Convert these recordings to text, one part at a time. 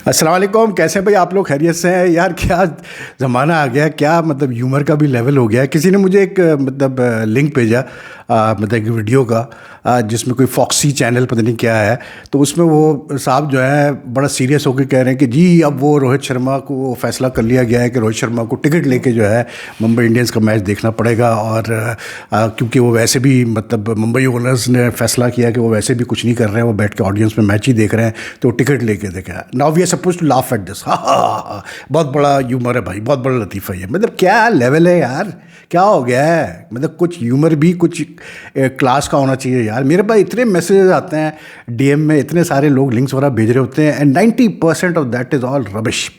अस्सलाम वालेकुम। कैसे हैं भाई आप लोग? खैरियत से हैं यार? क्या ज़माना आ गया, क्या मतलब ह्यूमर का भी लेवल हो गया है। किसी ने मुझे एक मतलब लिंक भेजा, मतलब एक वीडियो का, जिसमें कोई फॉक्सी चैनल पता नहीं क्या है, तो उसमें वो साहब जो है बड़ा सीरियस होकर कह रहे हैं कि जी अब वो रोहित शर्मा को फैसला कर लिया गया है कि रोहित शर्मा को टिकट लेके जो है मुंबई इंडियंस का मैच देखना पड़ेगा। और क्योंकि वो वैसे भी मतलब मुंबई ओनर्स ने फैसला किया कि वो वैसे भी कुछ नहीं कर रहे हैं, वो बैठ के ऑडियंस में मैच ही देख रहे हैं, तो टिकट लेके देखा। Now we are suppose to laugh at this. हाँ, बहुत बड़ा ह्यूमर है भाई, बहुत बड़ा लतीफ़ा है। मतलब क्या लेवल है यार, क्या हो गया है? मतलब कुछ ह्यूमर भी कुछ क्लास का होना चाहिए यार। मेरे पास इतने मैसेजेस आते हैं डीएम में, इतने सारे लोग लिंक्स वगैरह भेज रहे होते हैं, and 90% of that is all rubbish.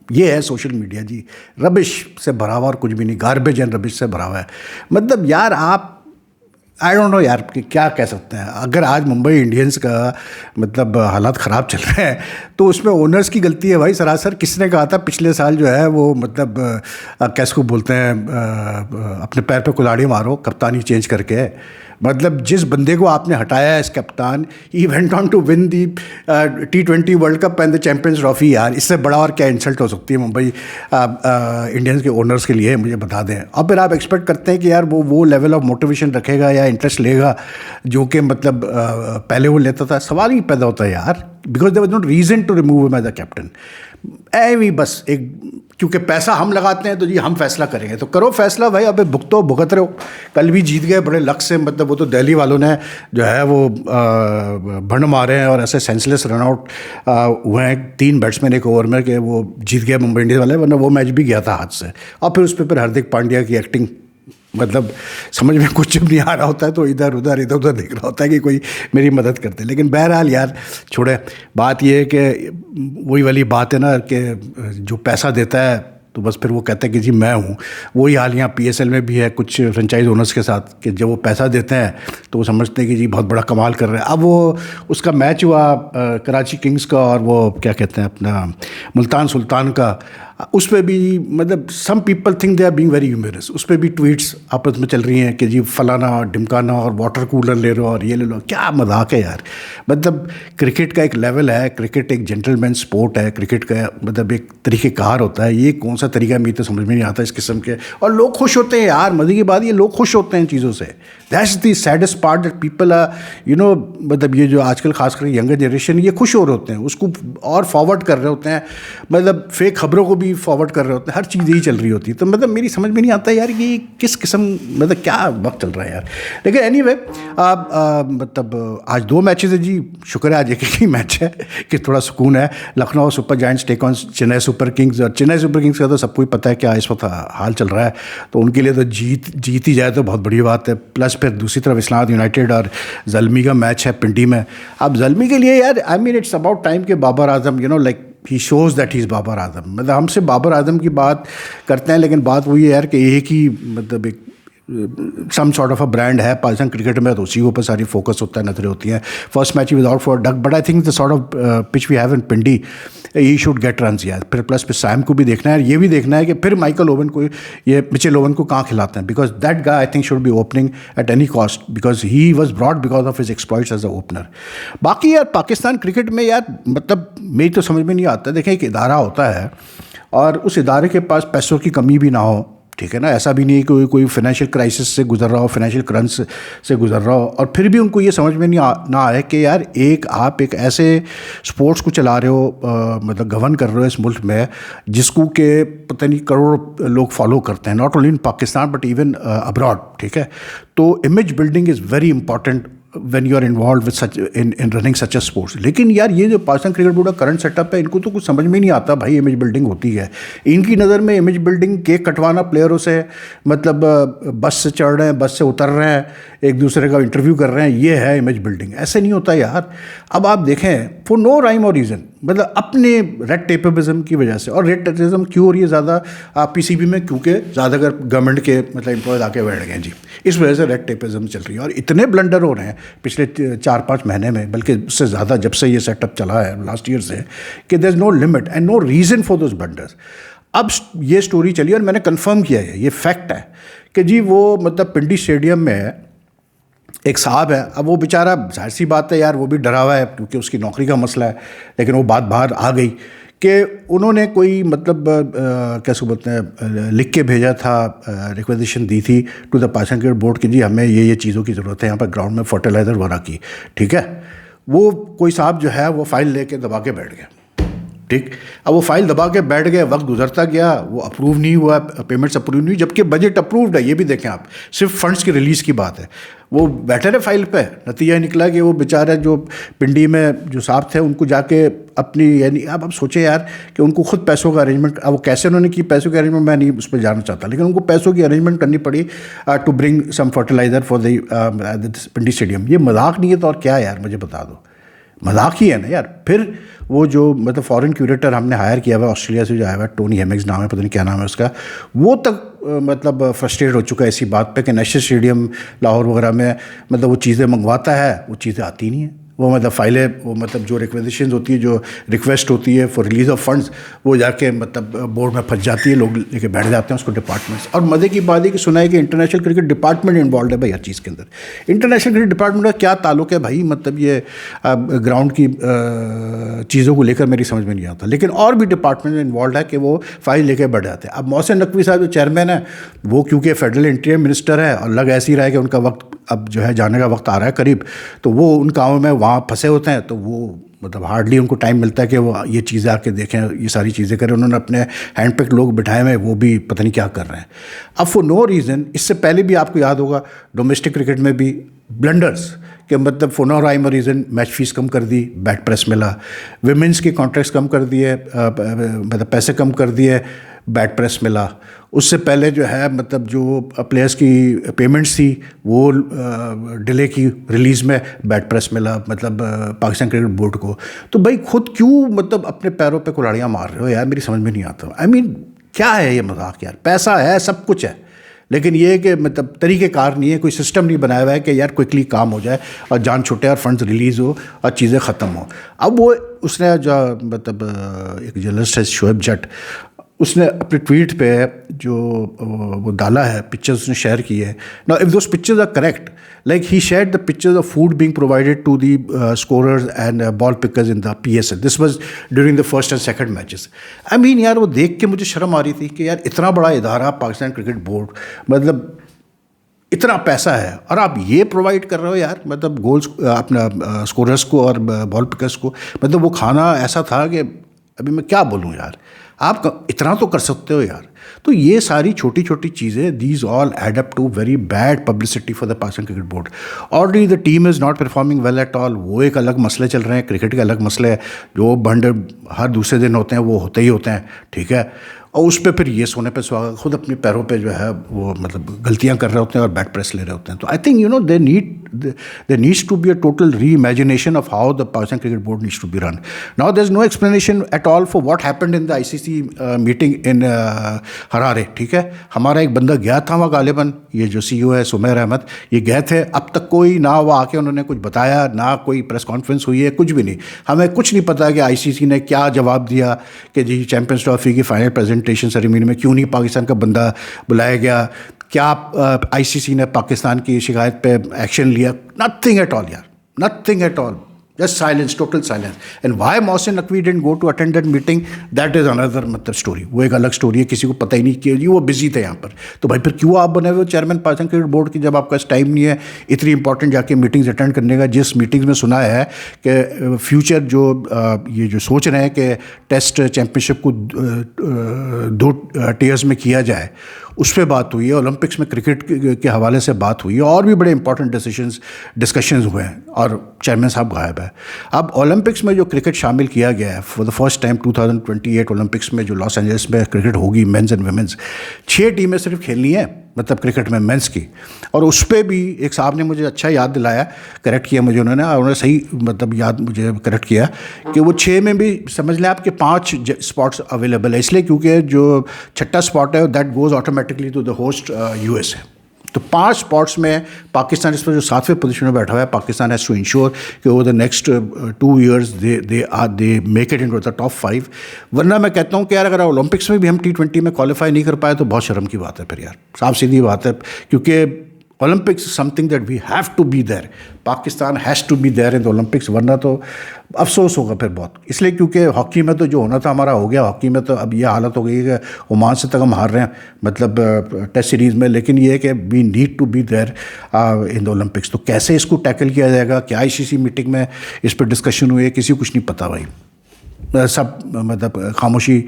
ये है सोशल मीडिया जी, रबिश से भरा हुआ और कुछ भी नहीं, गार्बेज एंड रबिश से भरा हुआ है। मतलब यार आप, आई डोंट नो यार कि क्या कह सकते हैं। अगर आज मुंबई इंडियंस का मतलब हालात ख़राब चल रहे हैं तो उसमें ओनर्स की गलती है भाई सरासर। किसने कहा था पिछले साल जो है वो मतलब कैसे को बोलते हैं, अपने पैर पे कुल्हाड़ी मारो कप्तानी चेंज करके। मतलब जिस बंदे को आपने हटाया एज कप्तान, he went on to win the T20 world cup and the champions trophy. यार इससे बड़ा और क्या इंसल्ट हो सकती है मुंबई इंडियंस के ओनर्स के लिए? मुझे बता दें। अब फिर आप एक्सपेक्ट करते हैं कि यार वो लेवल ऑफ मोटिवेशन रखेगा या इंटरेस्ट लेगा जो कि मतलब पहले वो लेता था? सवाल ही पैदा होता है यार, because there was not reason to remove him as the captain. ऐवी बस एक, क्योंकि पैसा हम लगाते हैं तो जी हम फैसला करेंगे, तो करो फैसला भाई। अब भुगतो, भुगत रहे हो। कल भी जीत गए बड़े लक से, मतलब वो तो दिल्ली वालों ने जो है वो भंड मारे हैं और ऐसे सेंसलेस रन आउट हुए हैं 3 बैट्समैन एक ओवर में, कि वो जीत गए मुंबई इंडियंस वाले, वरना वो मैच भी गया था हाथ से। और फिर उस पर फिर हार्दिक पांड्या की एक्टिंग, मतलब समझ में कुछ जब नहीं आ रहा होता है तो इधर उधर देख रहा होता है कि कोई मेरी मदद करते। लेकिन बहरहाल यार छोड़े, बात ये है कि वही वाली बात है ना कि जो पैसा देता है तो बस फिर वो कहता है कि जी मैं हूँ। वही हाल यहाँ पीएसएल में भी है कुछ फ्रेंचाइज ओनर्स के साथ, कि जब वो पैसा देते हैं तो वो समझते हैं कि जी बहुत बड़ा कमाल कर रहे हैं। अब वो उसका मैच हुआ कराची किंग्स का, और वो क्या कहते हैं अपना मुल्तान सुल्तान का, उस पर भी मतलब some people think they are being very humorous. उस पर भी ट्वीट्स आपस में चल रही हैं कि जी फलाना ढिमकाना और वाटर कूलर ले लो और ये ले लो। क्या मजाक है यार। मतलब क्रिकेट का एक लेवल है, क्रिकेट एक जेंटलमैन स्पोर्ट है, क्रिकेट का मतलब एक तरीक़ेकार होता है। ये कौन सा तरीका मुझे तो समझ में नहीं आता इस किस्म के। और लोग खुश होते हैं यार, मज़े की बात, ये लोग खुश होते हैं इन चीज़ों से। That's the saddest part that people are मतलब ये जो आजकल खासकर यंगर जनरेशन, ये खुश हो रहे होते हैं, उसको और फॉरवर्ड कर रहे होते हैं, मतलब फेक खबरों को भी फॉरवर्ड कर रहे होते हैं। हर चीज़ यही चल रही होती है। तो मतलब मेरी समझ में नहीं आता यार कि किस किस्म, मतलब क्या वक्त चल रहा है यार। लेकिन एनीवे मतलब आज 2 मैचेस है जी, शुक्र है आज एक ही मैच है कि थोड़ा सुकून है। Lucknow super giants take on Chennai super kings, और चेन्नई सुपर किंग्स का तो सबको ही पता है क्या इस वक्त हाल चल रहा है, तो उनके लिए तो जीत ही जाए तो बहुत बड़ी बात है। प्लस फिर दूसरी तरफ इस्लामाबाद यूनाइटेड और ज़ल्मी का मैच है पिंडी में। अब ज़ल्मी के लिए यार I mean it's about time के Babar Azam like he shows that he is Babar Azam. मतलब हमसे बाबर आजम की बात करते हैं, लेकिन बात वही है यार कि एक ही मतलब एक some sort of a brand है पाकिस्तान क्रिकेट में, तो उसी के ऊपर सारी फोकस होता है, नजरें होती हैं। फर्स्ट मैच ही without for duck, but I think the sort of pitch we have in Pindi, he should get runs यार। फिर प्लस फिर सैम को भी देखना है, ये भी देखना है कि फिर माइकल ओवन को, ये मिचेल ओवन को कहाँ खिलाते हैं, because that guy I think should be opening at any cost, because he was broad because of his exploits as a opener. बाकी यार पाकिस्तान क्रिकेट में यार मतलब मेरी तो समझ में नहीं आता। देखें एक इदारा होता है और उस इदारे के पास पैसों की कमी भी ना हो, ठीक है ना, ऐसा भी नहीं है कि कोई फाइनेंशियल क्राइसिस से गुजर रहा हो, फाइनेंशियल क्रंच से गुजर रहा हो, और फिर भी उनको ये समझ में ना आए कि यार आप एक ऐसे स्पोर्ट्स को चला रहे हो, मतलब गवर्न कर रहे हो इस मुल्क में, जिसको के पता नहीं करोड़ लोग फॉलो करते हैं, not only in Pakistan but even abroad, ठीक है। तो image building is very important when you are involved with such in running such a sports। लेकिन यार ये जो पाकिस्तान क्रिकेट बोर्ड का करंट सेटअप है, इनको तो कुछ समझ में नहीं आता भाई इमेज बिल्डिंग होती है। इनकी नज़र में इमेज बिल्डिंग केक कटवाना प्लेयरों से, मतलब बस से चढ़ रहे हैं, बस से उतर रहे हैं, एक दूसरे का इंटरव्यू कर रहे हैं, ये है इमेज बिल्डिंग। ऐसे नहीं होता यार। अब आप देखें फॉर नो राइम और रीज़न, मतलब अपने रेड टेपिज्म की वजह से। और रेड टेपिज्म क्यों हो रही है ज़्यादा पीसीबी में? क्योंकि ज़्यादातर गवर्नमेंट के मतलब एम्प्लॉयज़ आके बैठ गए जी, इस वजह से रेड टेपिज्म चल रही है। और इतने ब्लंडर हो रहे हैं पिछले 4-5 महीने में, बल्कि उससे ज़्यादा जब से ये सेटअप चला है लास्ट ईयर से, कि there is no limit and no reason for those blunders. अब ये स्टोरी चली और मैंने कंफर्म किया है, ये फैक्ट है कि जी वो मतलब पिंडी स्टेडियम में एक साहब है। अब वो बेचारा, जाहिर सी बात है यार, वो भी डरा हुआ है क्योंकि उसकी नौकरी का मसला है, लेकिन वो बात बाहर आ गई कि उन्होंने कोई मतलब कैसे बोलते हैं लिख के भेजा था, रिक्वेजिशन दी थी to the Pakistan cricket board कि जी हमें ये चीज़ों की ज़रूरत है यहाँ पर ग्राउंड में फर्टिलाइज़र वगैरह की, ठीक है। वो कोई साहब जो है वो फाइल लेके दबा के बैठ गया, ठीक। अब वो फाइल दबा के बैठ गए, वक्त गुजरता गया, वो अप्रूव नहीं हुआ, पेमेंट्स अप्रूव नहीं हुई, जबकि बजट अप्रूव्ड है। ये भी देखें आप, सिर्फ फंड्स की रिलीज़ की बात है। वो बैठे रहे फाइल पे, नतीजा निकला कि वो बेचारे जो पिंडी में जो साहब थे उनको जाके अपनी, यानी अब सोचें यार कि उनको खुद पैसों का अरेंजमेंट, अब वो कैसे उन्होंने की पैसों की अरेंजमेंट मैं नहीं उस पर जानना चाहता, लेकिन उनको पैसों की अरेंजमेंट करनी पड़ी to bring some fertiliser for the Pindi stadium. ये मजाक नहीं है तो और क्या है यार, मुझे बता दो, मजाक ही है ना यार। फिर वो जो मतलब फॉरेन क्यूरेटर हमने हायर किया हुआ ऑस्ट्रेलिया से जो आया हुआ, टोनी हेमिंग्स नाम है, पता नहीं क्या नाम है उसका, वो तक मतलब फ्रस्ट्रेट हो चुका है इसी बात पे कि नेशनल स्टेडियम लाहौर वगैरह में मतलब वो चीज़ें मंगवाता है, वो चीज़ें आती नहीं हैं। वो मतलब फाइलें, वो मतलब जो रिक्वेजिशन होती है, जो रिक्वेस्ट होती है फॉर रिलीज ऑफ फंड्स, वो जाके मतलब बोर्ड में फंस जाती है, लोग लेके बैठ जाते हैं उसको डिपार्टमेंट्स। और मज़े की बात है कि सुना है कि इंटरनेशनल क्रिकेट डिपार्टमेंट इन्वॉल्व है भाई हर चीज़ के अंदर। इंटरनेशनल क्रिकेट डिपार्टमेंट का क्या ताल्लुक है भाई, मतलब ये ग्राउंड की चीज़ों को लेकर मेरी समझ में नहीं आता, लेकिन और भी डिपार्टमेंट इन्वॉल्व है कि वो फाइल लेके बैठ जाते हैं। अब मोहसिन नकवी साहब जो चेयरमैन है, वो क्योंकि फेडरल इंटीरियर मिनिस्टर है और लग ऐसे ही रहा है कि उनका वक्त अब जो है जाने का वक्त आ रहा है करीब, तो वो उन कामों में वहाँ फंसे होते हैं, तो वो मतलब हार्डली उनको टाइम मिलता है कि वो ये चीज़ें आके देखें, ये सारी चीज़ें करें। उन्होंने अपने हैंड पिक लोग बिठाए हुए, वो भी पता नहीं क्या कर रहे हैं। अब फॉर नो रीज़न, इससे पहले भी आपको याद होगा डोमेस्टिक क्रिकेट में भी ब्लंडर्स कि मतलब फॉर नो राइम और रीज़न मैच फीस कम कर दी, बैट प्रेस मिला, विमेंस के कॉन्ट्रैक्ट्स कम कर दिए, मतलब पैसे कम कर दिए, बैट प्रेस मिला। उससे पहले जो है मतलब जो प्लेयर्स की पेमेंट्स थी वो डिले की रिलीज़ में, बैट प्रेस मिला मतलब पाकिस्तान क्रिकेट बोर्ड को। तो भाई खुद क्यों मतलब अपने पैरों पे कुल्हाड़ियाँ मार रहे हो यार, मेरी समझ में नहीं आता। आई मीन क्या है ये मजाक यार, पैसा है सब कुछ है, लेकिन ये कि मतलब तरीक़ेकार नहीं है, कोई सिस्टम नहीं बनाया हुआ है कि यार क्विकली काम हो जाए और जान छूटे और फंड्स रिलीज़ हो और चीज़ें ख़त्म हो। अब वो उसने जो मतलब एक जर्नलिस्ट है शोएब जट, उसने अपने ट्वीट पे जो वो डाला है, पिक्चर्स उसने शेयर की है। Now if those pictures are correct, like he shared the pictures of food being provided to the scorers and ball pickers in the PSL। This was during the first and second matches. I mean यार वो देख के मुझे शर्म आ रही थी कि यार इतना बड़ा इदारा पाकिस्तान क्रिकेट बोर्ड, मतलब इतना पैसा है और आप ये प्रोवाइड कर रहे हो यार, मतलब गोल्स अपना स्कोरर्स को और बॉल पिकर्स को। मतलब वो खाना ऐसा था कि अभी मैं क्या बोलूँ यार, आप इतना तो कर सकते हो यार। तो ये सारी छोटी छोटी चीज़ें, these all add up to very bad publicity for the Pakistan cricket board. Already the team is not performing well at all, वो एक अलग मसले चल रहे हैं, क्रिकेट के अलग मसले हैं, जो बंड हर दूसरे दिन होते हैं वो होते ही होते हैं, ठीक है। और उस पर फिर ये सोने पे सुहागा, खुद अपने पैरों पे जो है वो मतलब गलतियां कर रहे होते हैं और बैट प्रेस ले रहे होते हैं। तो I think you know there needs to be a total reimagination of how the Pakistan Cricket Board needs to be run. Now there's no explanation at all for what happened in the ICC meeting in Harare, ठीक है। हमारा एक बंदा गया था वहाँ गालिबन, ये जो CEO है सुमेर अहमद, ये गए थे, अब तक कोई ना वो आके उन्होंने कुछ बताया, ना कोई प्रेस कॉन्फ्रेंस हुई है, कुछ भी नहीं। हमें कुछ नहीं पता कि ICC ने क्या जवाब दिया कि जी चैम्पियंस ट्रॉफी की फाइनल प्रेजेंटेशन सेरेमनी में क्यों नहीं पाकिस्तान का बंदा बुलाया गया, क्या ICC ने पाकिस्तान की शिकायत पे एक्शन लिया। नथिंग एट ऑल यार, nothing at all, just silence, total silence. And why Mohsin Naqvi didn't go to attend that meeting, that is another मतलब स्टोरी, वो एक अलग स्टोरी है, किसी को पता ही नहीं कि वो बिजी थे यहाँ पर। तो भाई फिर क्यों आप बने हुए चेयरमैन पाकिस्तान क्रिकेट बोर्ड की, जब आपका टाइम नहीं है इतनी इंपॉर्टेंट जाके मीटिंग्स अटेंड करने का। जिस मीटिंग्स में सुना है कि फ्यूचर जो ये जो सोच रहे हैं कि टेस्ट चैम्पियनशिप को 2 टीयर्स में किया जाए, उस पर बात हुई है, ओलंपिक्स में क्रिकेट के हवाले से बात हुई है, और भी बड़े इंपॉर्टेंट डिस्कशंस हुए हैं, और चेयरमैन साहब गायब है। अब ओलंपिक्स में जो क्रिकेट शामिल किया गया है for the first time 2028 Olympics में जो लॉस एंजल्स में क्रिकेट होगी, मेंस एंड वुमेन्स, 6 टीमें सिर्फ खेलनी है मतलब क्रिकेट में मेंस की। और उस पर भी एक साहब ने मुझे अच्छा याद दिलाया, करेक्ट किया मुझे उन्होंने सही मतलब याद मुझे करेक्ट किया कि वो 6 में भी समझ लें आपके 5 स्पॉट्स अवेलेबल है, इसलिए क्योंकि जो 6ठा स्पॉट है that goes automatically to the host US है। तो 5 स्पॉट्स में पाकिस्तान इस पर जो 7वें पोजीशन में बैठा हुआ है, पाकिस्तान हैज़ टू इंश्योर कि over the next 2 years they make it into the top 5। वरना मैं कहता हूँ कि यार अगर ओलंपिक्स में भी हम T20 में क्वालिफाई नहीं कर पाए तो बहुत शर्म की बात है फिर यार, साफ सीधी बात है। क्योंकि Olympics something that we have to be there, Pakistan has to be there in the Olympics, वरना तो अफसोस होगा फिर बहुत। इसलिए क्योंकि हॉकी में तो जो होना था हमारा हो गया, हॉकी में तो अब ये हालत हो गई है कि ओमान से तक हम हार रहे हैं मतलब टेस्ट सीरीज़ में, लेकिन ये है कि we need to be there in the Olympics. तो कैसे इसको टैकल किया जाएगा, क्या आईसीसी मीटिंग में इस पर डिस्कशन हुई है, किसी को कुछ नहीं पता भाई, सब मतलब खामोशी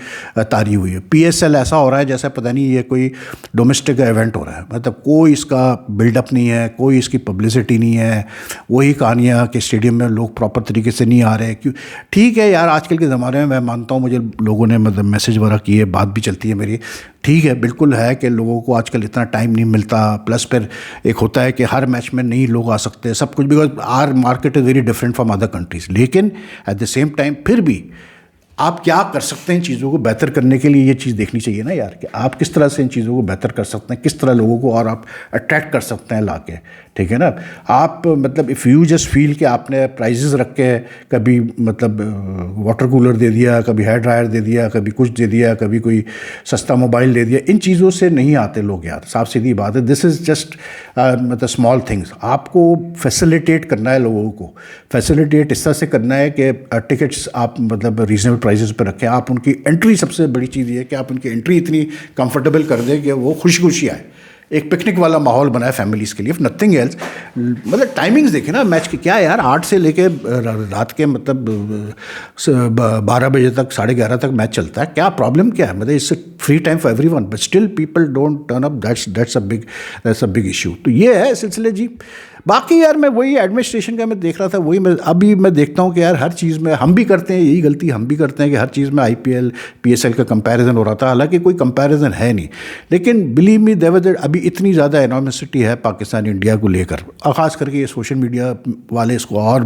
तारी हुई है। पीएसएल ऐसा हो रहा है जैसा पता नहीं ये कोई डोमेस्टिक इवेंट हो रहा है, मतलब कोई इसका बिल्डअप नहीं है, कोई इसकी पब्लिसिटी नहीं है, वही कहानियाँ कि स्टेडियम में लोग प्रॉपर तरीके से नहीं आ रहे। क्यों, ठीक है यार, आजकल के ज़माने में मैं मानता हूँ, मुझे लोगों ने मतलब मैसेज वगैरह किए, बात भी चलती है मेरी, ठीक है, बिल्कुल है कि लोगों को आजकल इतना टाइम नहीं मिलता, प्लस फिर एक होता है कि हर मैच में नहीं लोग आ सकते, सब कुछ, because our market is very different from other countries. लेकिन एट द सेम टाइम फिर भी आप क्या कर सकते हैं इन चीज़ों को बेहतर करने के लिए, ये चीज़ देखनी चाहिए ना यार, कि आप किस तरह से इन चीज़ों को बेहतर कर सकते हैं, किस तरह लोगों को और आप अट्रैक्ट कर सकते हैं लाके, ठीक है ना। आप मतलब इफ़ यू जस्ट फील कि आपने प्राइजेस रख के कभी मतलब वाटर कूलर दे दिया, कभी हेयर ड्रायर दे दिया, कभी कुछ दे दिया, कभी कोई सस्ता मोबाइल दे दिया, इन चीज़ों से नहीं आते लोग यार, साफ सीधी बात है। दिस इज़ जस्ट मतलब स्मॉल थिंग्स। आपको फैसिलिटेट करना है लोगों को, फैसिलिटेट इस तरह से करना है कि टिकट्स आप मतलब रीजनेबल प्राइसेस पर रखें, आप उनकी एंट्री, सबसे बड़ी चीज़ ये है कि आप उनकी एंट्री इतनी कंफर्टेबल कर दें कि वो खुशी खुशी आए, एक पिकनिक वाला माहौल बनाए फैमिलीज़ के लिए, नथिंग एल्स। मतलब टाइमिंग्स देखें ना मैच की, क्या यार 8 से लेके रात के मतलब 12 बजे तक, 11:30 तक मैच चलता है, क्या प्रॉब्लम क्या है, मतलब इससे free time for everyone, but still people don't turn up, that's a big issue. तो ये है सिलसिले जी। बाकी यार मैं वही एडमिनिस्ट्रेशन का मैं देख रहा था, वही मैं देखता हूँ कि यार हर चीज़ में हम भी करते हैं यही गलती, हम भी करते हैं कि हर चीज़ में आईपीएल पीएसएल का कंपैरिजन हो रहा था, हालांकि कोई कंपैरिजन है नहीं। लेकिन बिलीव मी देयर अभी इतनी ज़्यादा एनॉर्मसिटी है पाकिस्तान इंडिया को लेकर, और ख़ास करके ये सोशल मीडिया वाले इसको और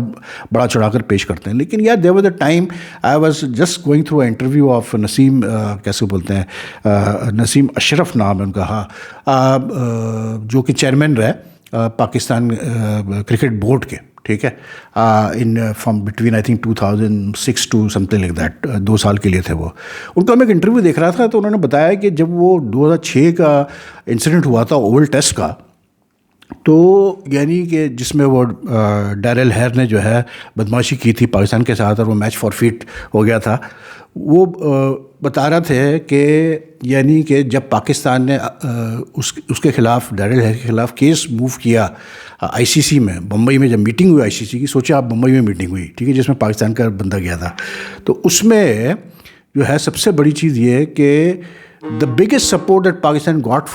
बड़ा चढ़ाकर पेश करते हैं। लेकिन यार there was a time I was just going through interview of Naseem, कैसे बोलते हैं, नसीम अशरफ नाम है उनका, हाँ, जो कि चेयरमैन रहे पाकिस्तान क्रिकेट बोर्ड के, ठीक है, in from between I think 2006 to something like that, 2 साल के लिए थे वो। उनका मैं एक इंटरव्यू देख रहा था, तो उन्होंने बताया कि जब वो 2006 का इंसिडेंट हुआ था ओवल टेस्ट का, तो यानी कि जिसमें वो डैरेल हैर ने जो है बदमाशी की थी पाकिस्तान के साथ और वो मैच फॉरफिट हो गया था, वो बता रहे थे कि यानी कि जब पाकिस्तान ने उसके ख़िलाफ़, डैरेल हैर के ख़िलाफ़ केस मूव किया आईसीसी में, बम्बई में जब मीटिंग हुई आईसीसी की, सोचा आप बम्बई में मीटिंग हुई, ठीक है, जिसमें पाकिस्तान का बंदा गया था, तो उसमें जो है सबसे बड़ी चीज़ ये है कि the biggest support that Pakistan got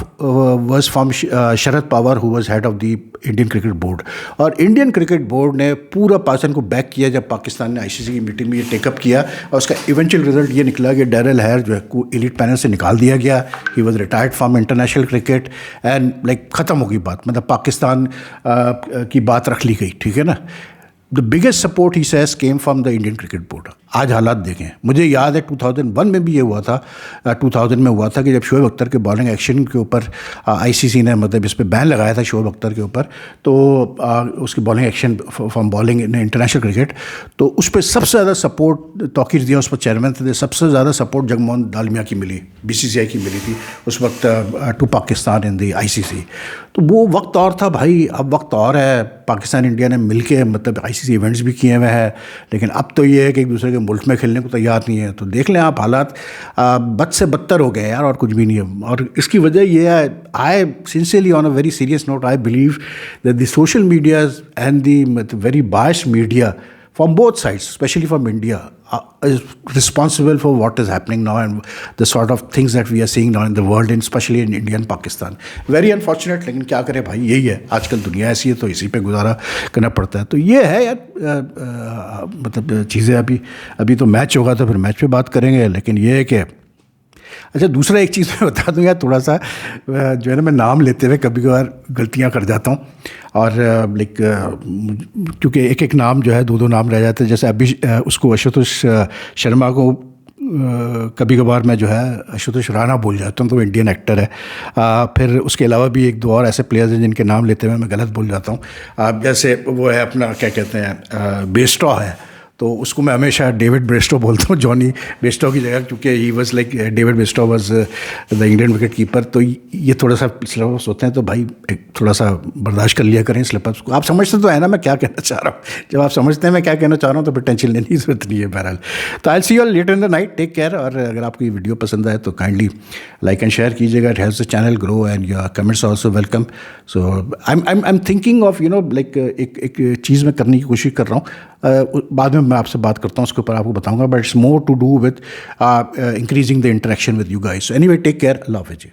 was from Sharad Pawar, who was head of the Indian Cricket Board। और इंडियन क्रिकेट बोर्ड ने पूरा पाकिस्तान को बैक किया जब पाकिस्तान ने आईसीसी की मीटिंग में ये टेकअप किया, और उसका इवेंचुअल रिजल्ट ये निकला कि डैरेल हैर जो है को एलिट पैनल से निकाल दिया गया, he was retired from international cricket, and like ख़त्म हो गई बात, मतलब पाकिस्तान की बात रख ली गई, ठीक है ना। The biggest support he says came from the Indian cricket board. आज हालात देखें, मुझे याद है 2001 में भी ये हुआ था, 2000 में हुआ था कि जब शोएब अख्तर के बॉलिंग एक्शन के ऊपर आईसीसी ने मतलब इस पर बैन लगाया था शोएब अख्तर के ऊपर, तो उसकी bowling action from bowling in international cricket, तो उस पर सबसे ज़्यादा सपोर्ट तौकीर दिया, उस पर चेयरमैन थे, सबसे ज़्यादा सपोर्ट जगमोहन दालमिया की मिली, बीसीसीआई की मिली थी उस वक्त to Pakistan in the ICC. तो वो वक्त और था भाई, अब वक्त और है। पाकिस्तान इंडिया ने मिलके मतलब आईसीसी इवेंट्स भी किए हुए हैं, लेकिन अब तो ये है कि एक दूसरे के मुल्क में खेलने को तैयार नहीं है। तो देख लें आप, हालात बद से बदतर हो गए यार, और कुछ भी नहीं है। और इसकी वजह ये है, I sincerely on a very serious note, I believe that the social media and the very biased media from both sides, especially from India, is responsible for what is happening now and the sort of things that we are seeing now in the world, and especially in India and Pakistan. Very unfortunate, लेकिन क्या करें भाई, यही है, आजकल दुनिया ऐसी है तो इसी पे गुजारा करना पड़ता है। तो ये है यार, मतलब चीज़ें अभी तो मैच होगा तो फिर मैच पे बात करेंगे, लेकिन ये है कि अच्छा, दूसरा एक चीज़ मैं बता दूँ यार, थोड़ा सा जो है ना, मैं नाम लेते हुए कभी कभार गलतियाँ कर जाता हूँ, और लाइक क्योंकि एक एक नाम जो है, दो नाम रह जाते हैं। जैसे अभी उसको आशुतोष शर्मा को कभी कभार मैं जो है आशुतोष राणा बोल जाता हूँ, तो वो इंडियन एक्टर है। फिर उसके अलावा भी एक दो और ऐसे प्लेयर्स हैं जिनके नाम लेते हुए मैं गलत बोल जाता हूँ। जैसे वो है अपना क्या कहते हैं, बेस्टॉ है, तो उसको मैं हमेशा डेविड ब्रेस्टो बोलता हूँ, जॉनी ब्रेस्टो की जगह, क्योंकि he was like David Bairstow was the Indian wicket keeper. तो ये थोड़ा सा स्लिपअप्स होते हैं, तो भाई थोड़ा सा बर्दाश्त कर लिया करें स्लिपअप्स को। आप समझते तो है ना मैं क्या कहना चाह रहा हूँ, जब आप समझते हैं मैं क्या कहना चाह रहा हूँ तो फिर टेंशन लेने की जरूरत नहीं है। बहरहाल तो I see you all later in the night, take care. और अगर आपको ये वीडियो पसंद आए तो काइंडली लाइक एंड शेयर कीजिएगा, it helps the channel grow and your comments also welcome. So I am thinking of like एक चीज़ मैं करने की कोशिश कर रहा हूँ, बाद में मैं आपसे बात करता हूँ उसके ऊपर, आपको बताऊंगा, but it's more to do with increasing the interaction with you guys. Anyway take care, अल्लाह हाफिज़।